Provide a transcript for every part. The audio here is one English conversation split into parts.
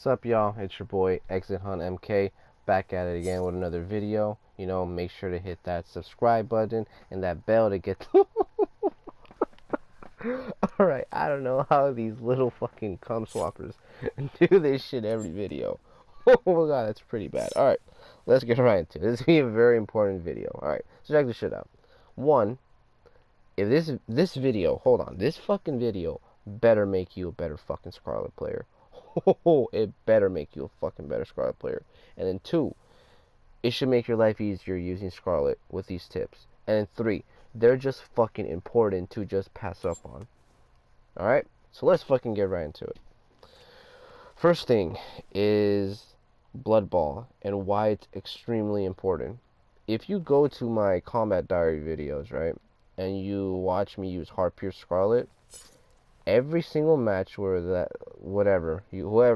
What's up, y'all? It's your boy Exit Hunt MK, back at it again with another video. You know, make sure to hit that subscribe button and that bell to get Alright, I don't know how these little fucking cum swappers do this shit every video. Oh my god, that's pretty bad. Alright, let's get right into it. This is gonna be a very important video. Alright, so check this shit out. One, if this video, hold on, this fucking video better make you a better fucking Skarlet player. Oh, it better make you a fucking better Skarlet player. And then two, it should make your life easier using Skarlet with these tips. And then three, they're just fucking important to just pass up on. Alright, so let's fucking get right into it. First thing is Blood Ball and why it's extremely important. If you go to my Combat Diary videos, right, and you watch me use Heart Pierce Skarlet, every single match where whoever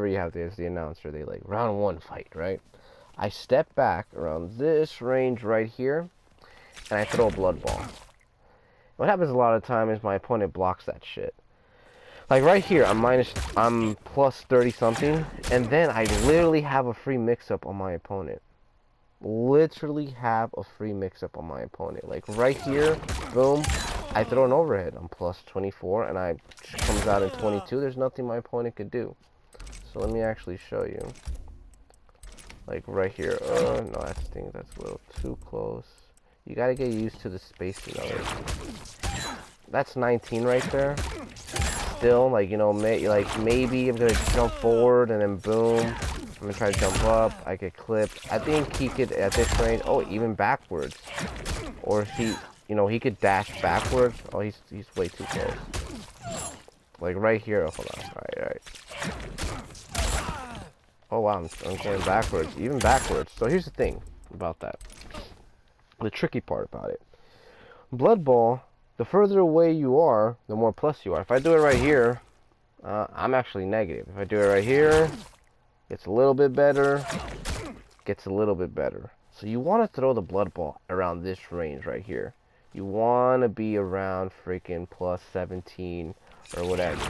you have there as the announcer, they like round one fight, right? I step back around this range right here, and I throw a Blood Ball. What happens a lot of times is my opponent blocks that shit. Like right here, I'm plus 30 something, and then I literally have a free mix-up on my opponent. Literally have a free mix-up on my opponent. Like right here, boom, I throw an overhead. I'm plus 24, and I comes out in 22. There's nothing my opponent could do. So let me actually show you. Like right here. Oh no, that's a little too close. You gotta get used to the spacing of it. That's 19 right there. Still, like, you know, maybe I'm gonna jump forward and then boom, I'm gonna try to jump up. I get clipped. I think he could at this range. Oh, even backwards, or if he, you know, he could dash backwards. Oh, he's way too close. Like right here. Oh, hold on. All right. Oh wow, I'm going backwards, even backwards. So here's the thing about that. The tricky part about it. Blood Ball. The further away you are, the more plus you are. If I do it right here, I'm actually negative. If I do it right here, it's a little bit better. Gets a little bit better. So you want to throw the Blood Ball around this range right here. You want to be around freaking plus 17 or whatever.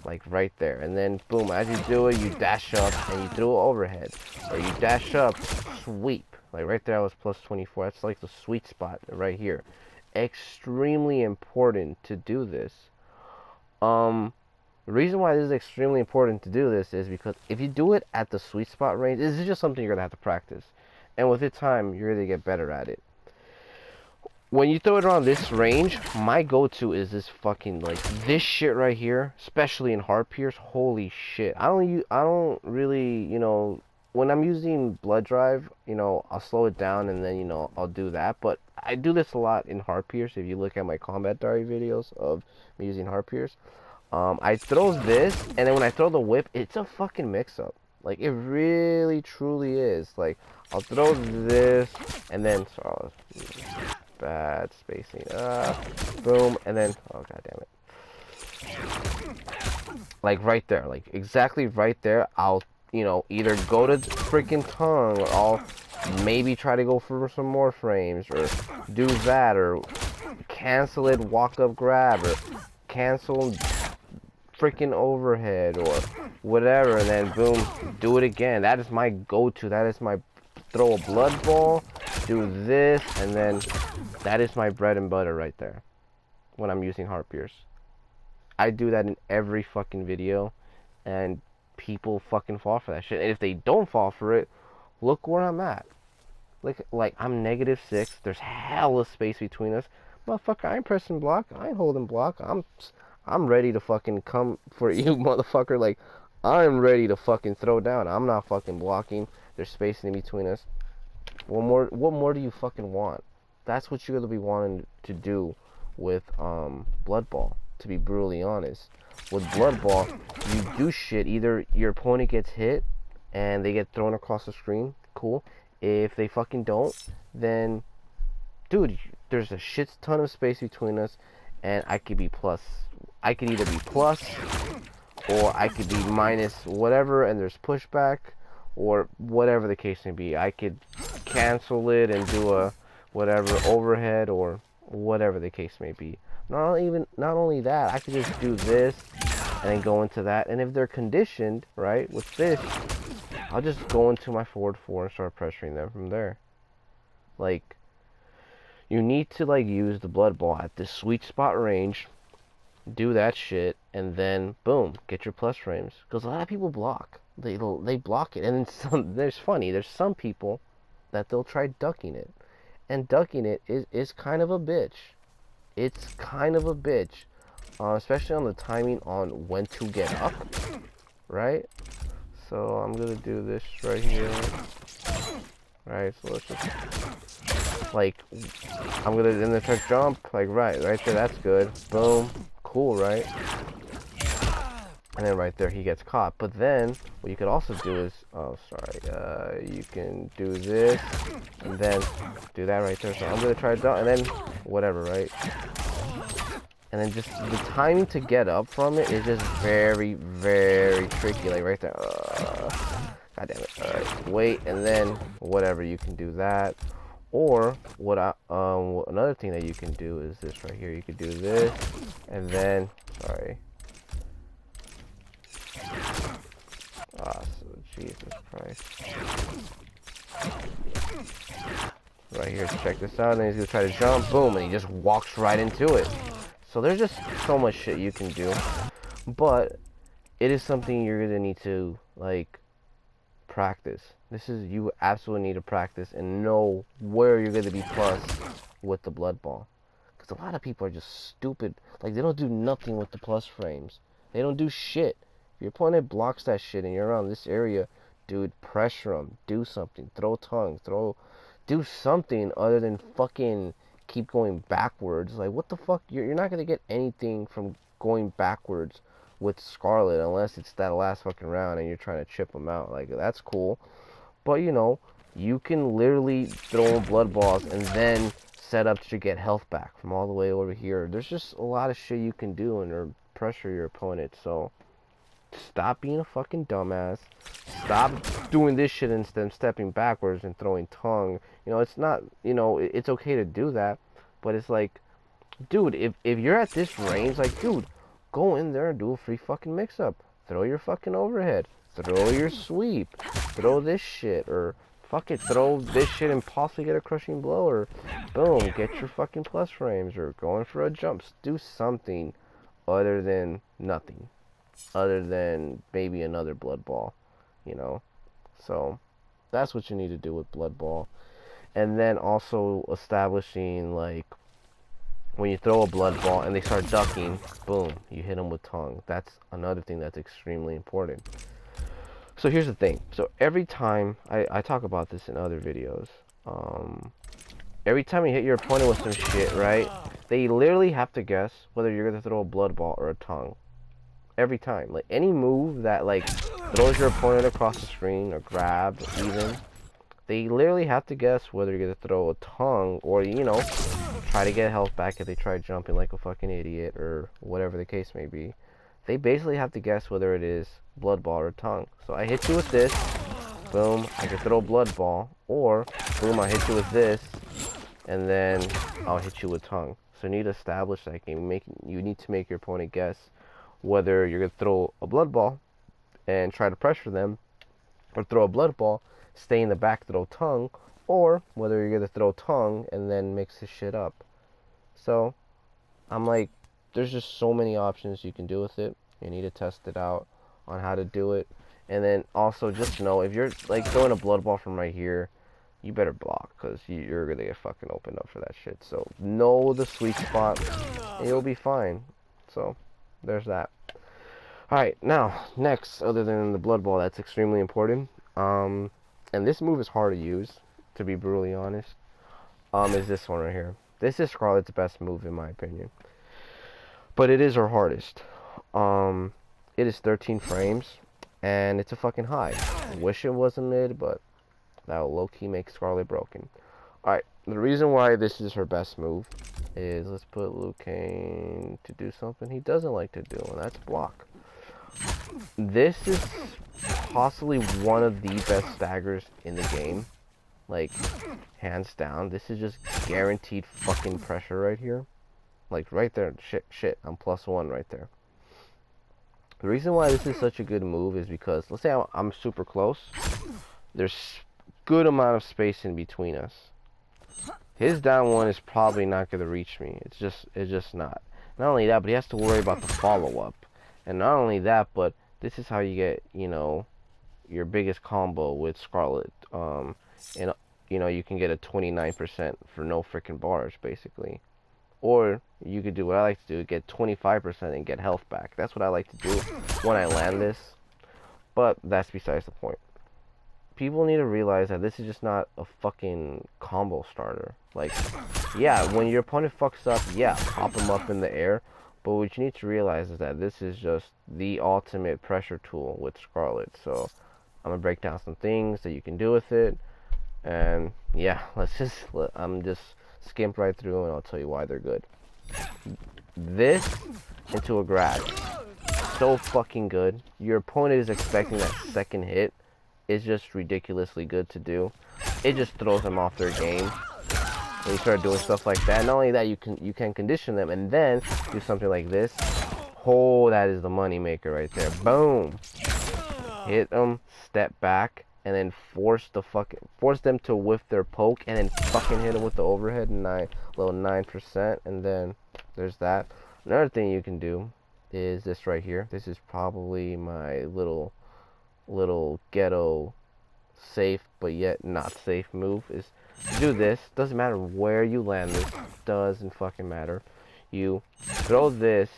Like right there. And then boom, as you do it, you dash up and you throw an overhead. Or you dash up, sweep. Like right there I was plus 24. That's like the sweet spot right here. Extremely important to do this. The reason why this is extremely important to do this is because if you do it at the sweet spot range, this is just something you're gonna have to practice, and with time you're gonna get better at it. When you throw it around this range, my go-to is this fucking, like, this shit right here, especially in Heart Pierce. Holy shit, I don't really, you know, when I'm using Blood Drive, you know, I'll slow it down and then, you know, I'll do that. But I do this a lot in Heart Pierce. If you look at my Combat Diary videos of me using Heart Pierce, I throw this, and then when I throw the whip, it's a fucking mix-up. Like, it really, truly is. Like, I'll throw this, and then, sorry, bad spacing. Boom, and then, oh, god damn it. Like, right there. Like, exactly right there, I'll, you know, either go to freaking tongue, or I'll maybe try to go for some more frames, or do that, or cancel it, walk up grab, or cancel freaking overhead, or whatever, and then boom, do it again. That is my go-to. That is my throw a Blood Ball, do this, and then that is my bread and butter right there when I'm using Heart Pierce. I do that in every fucking video, and people fucking fall for that shit. And if they don't fall for it, look where I'm at. Like I'm -6. There's hella space between us. Motherfucker, I ain't pressing block. I ain't holding block. I'm ready to fucking come for you, motherfucker. Like, I'm ready to fucking throw down. I'm not fucking blocking. There's space in between us. What more do you fucking want? That's what you're gonna be wanting to do with Blood Ball, to be brutally honest. With Blood Ball, you do shit. Either your opponent gets hit and they get thrown across the screen, cool. If they fucking don't, then, dude, there's a shit ton of space between us, and I could be plus. I could either be plus, or I could be minus whatever, and there's pushback, or whatever the case may be. I could cancel it and do a whatever overhead, or whatever the case may be. Not only that, I could just do this, and then go into that. And if they're conditioned, right, with this, I'll just go into my forward 4 and start pressuring them from there. Like, you need to, like, use the blood ball at this sweet spot range, do that shit, and then, boom, get your plus frames. Because a lot of people block. They block it. And then there's some people that they'll try ducking it. And ducking it is kind of a bitch. It's kind of a bitch. Especially on the timing on when to get up, right? So I'm gonna do this right here. Right, so let's just, like, I'm gonna then try to jump, like, right there, that's good. Boom, cool, right? And then right there he gets caught. But then what you could also do is, oh sorry, you can do this and then do that right there. So I'm gonna try to jump and then whatever, right? And then just the timing to get up from it is just very, very tricky. Like right there. God damn it. Alright. Wait, and then whatever, you can do that. Or what another thing that you can do is this right here. You could do this and then sorry. So Jesus Christ. Right here, check this out, and he's gonna try to jump, boom, and he just walks right into it. So there's just so much shit you can do, but it is something you're gonna need to, like, practice. You absolutely need to practice and know where you're gonna be plus with the blood ball. Because a lot of people are just stupid. Like, they don't do nothing with the plus frames. They don't do shit. If your opponent blocks that shit and you're around this area, dude, pressure them. Do something. Throw tongue. Do something other than fucking keep going backwards. Like, what the fuck? You're not gonna get anything from going backwards with Skarlet unless it's that last fucking round and you're trying to chip them out. Like, that's cool. But, you know, you can literally throw blood balls and then set up to get health back from all the way over here. There's just a lot of shit you can do and pressure your opponent. So stop being a fucking dumbass. Stop doing this shit instead of stepping backwards and throwing tongue. You know, it's not, you know, it's okay to do that. But it's like, dude, if you're at this range, like, dude, go in there and do a free fucking mix-up. Throw your fucking overhead. Throw your sweep. Throw this shit. Or, fuck it, throw this shit and possibly get a crushing blow. Or, boom, get your fucking plus frames. Or going for a jump. Do something other than nothing. Other than maybe another blood ball. You know? So, that's what you need to do with blood ball. And then also establishing, like, when you throw a blood ball and they start ducking, boom, you hit them with tongue. That's another thing that's extremely important. So here's the thing. So every time, I talk about this in other videos, every time you hit your opponent with some shit, right, they literally have to guess whether you're going to throw a blood ball or a tongue. Every time. Like, any move that, like, throws your opponent across the screen, or grab, even, they literally have to guess whether you're going to throw a tongue or, you know, try to get health back if they try jumping like a fucking idiot or whatever the case may be. They basically have to guess whether it is blood ball or tongue. So I hit you with this, boom, I can throw blood ball, or boom, I hit you with this, and then I'll hit you with tongue. So you need to establish that game. You need to make your opponent guess whether you're going to throw a blood ball and try to pressure them, or throw a blood ball, stay in the back, throw tongue, or whether you're going to throw tongue and then mix this shit up. So, I'm like, there's just so many options you can do with it. You need to test it out on how to do it. And then also just know, if you're like throwing a blood ball from right here, you better block, because you're going to get fucking opened up for that shit. So, know the sweet spot and you'll be fine. So, there's that. Alright, now, next, other than the blood ball, that's extremely important. And this move is hard to use, to be brutally honest, is this one right here. This is Skarlet's best move in my opinion. But it is her hardest. It is 13 frames, and it's a fucking high. I wish it was a mid, but that will low-key make Skarlet broken. Alright, the reason why this is her best move is, let's put Liu Kang to do something he doesn't like to do, and that's block. This is possibly one of the best staggers in the game. Like, hands down. This is just guaranteed fucking pressure right here. Like, right there. Shit, I'm +1 right there. The reason why this is such a good move is because, let's say I'm super close. There's good amount of space in between us. His down one is probably not going to reach me. It's just not. Not only that, but he has to worry about the follow-up. And not only that, but this is how you get, you know, your biggest combo with Skarlet. And, you know, you can get a 29% for no freaking bars, basically. Or you could do what I like to do, get 25% and get health back. That's what I like to do when I land this. But that's besides the point. People need to realize that this is just not a fucking combo starter. Like, yeah, when your opponent fucks up, yeah, pop him up in the air. But what you need to realize is that this is just the ultimate pressure tool with Skarlet. So I'm gonna break down some things that you can do with it. And yeah, I'm just skimp right through and I'll tell you why they're good. This into a grab. So fucking good. Your opponent is expecting that second hit. It's just ridiculously good to do. It just throws them off their game when you start doing stuff like that. Not only that, you can condition them and then do something like this. Oh, that is the money maker right there. Boom. Hit them, step back, and then force them to whiff their poke, and then fucking hit them with the overhead and little 9%, and then there's that. Another thing you can do is this right here. This is probably my little ghetto safe but yet not safe move. Is do this. Doesn't matter where you land this. Doesn't fucking matter. You throw this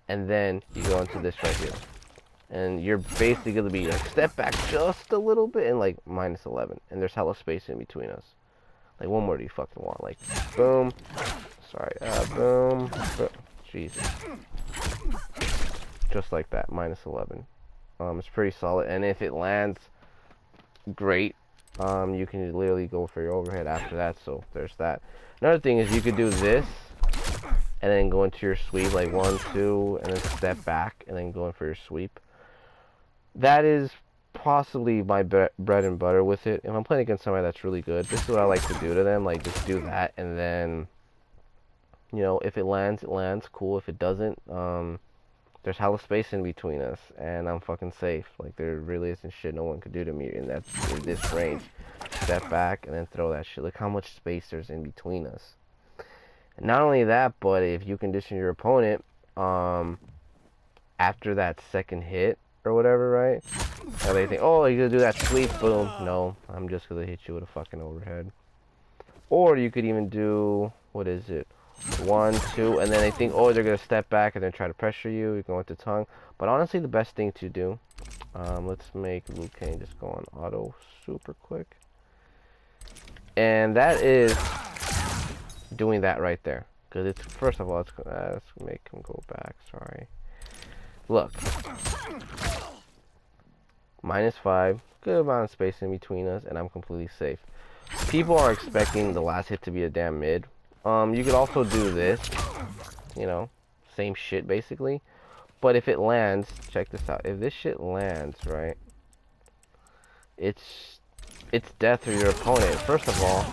and then you go into this right here. And you're basically going to be like step back just a little bit and like -11. And there's hella space in between us. Like, what more do you fucking want? Like, boom. Sorry. Boom. Jesus. Just like that. -11. It's pretty solid, and if it lands, great. You can literally go for your overhead after that, so there's that. Another thing is you could do this, and then go into your sweep, like 1, 2, and then step back, and then go in for your sweep. That is possibly my bread and butter with it. If I'm playing against somebody that's really good, this is what I like to do to them, like just do that, and then, you know, if it lands, it lands, cool. If it doesn't, there's hella space in between us, and I'm fucking safe. Like, there really isn't shit no one could do to me in this range. Step back and then throw that shit. Look how much space there's in between us. And not only that, but if you condition your opponent, after that second hit or whatever, right? And they think, oh, you're gonna do that sweep, boom. No, I'm just gonna hit you with a fucking overhead. Or you could even do, what is it? 1, 2, and then they think, oh, they're gonna step back and then try to pressure you. You go into tongue. But honestly, the best thing to do, let's make Liu Kang just go on auto super quick, and that is doing that right there. Because it's, first of all, let's make him go back. Sorry. Look, -5, good amount of space in between us, and I'm completely safe. People are expecting the last hit to be a damn mid. You could also do this, you know, same shit basically. But if it lands, check this out. If this shit lands, right, it's death for your opponent. First of all,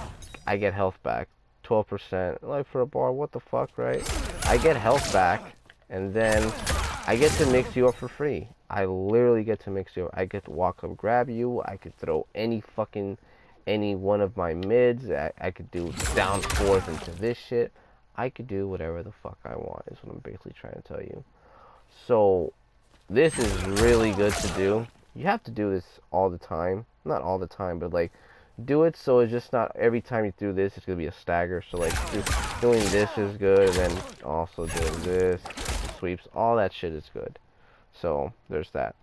I get health back, 12%. Like, for a bar, what the fuck, right? I get health back, and then I get to mix you up for free. I literally get to mix you up. I get to walk up, grab you. I could throw any one of my mids. I could do down 4s into this shit. I could do whatever the fuck I want, is what I'm basically trying to tell you. So this is really good to do. You have to do this all the time. Not all the time, but like, do it so it's just not every time you do this it's gonna be a stagger. So like, just doing this is good, and then also doing this, sweeps, all that shit is good. So there's that.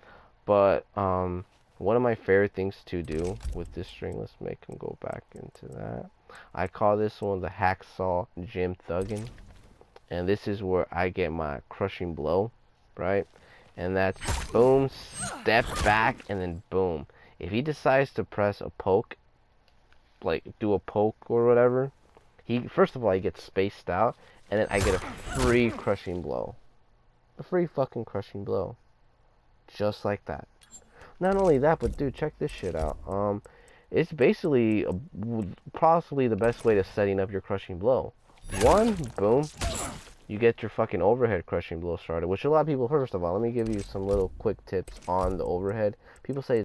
But one of my favorite things to do with this string, let's make him go back into that. I call this one the Hacksaw Jim Thuggin. And this is where I get my crushing blow, right? And that's boom, step back, and then boom. If he decides to press a poke, like do a poke or whatever, first of all, he gets spaced out, and then I get a free crushing blow. A free fucking crushing blow. Just like that. Not only that, but dude, check this shit out. It's basically possibly the best way to setting up your crushing blow. 1, boom. you get your fucking overhead crushing blow started, which a lot of people, first of all, let me give you some little quick tips on the overhead. People say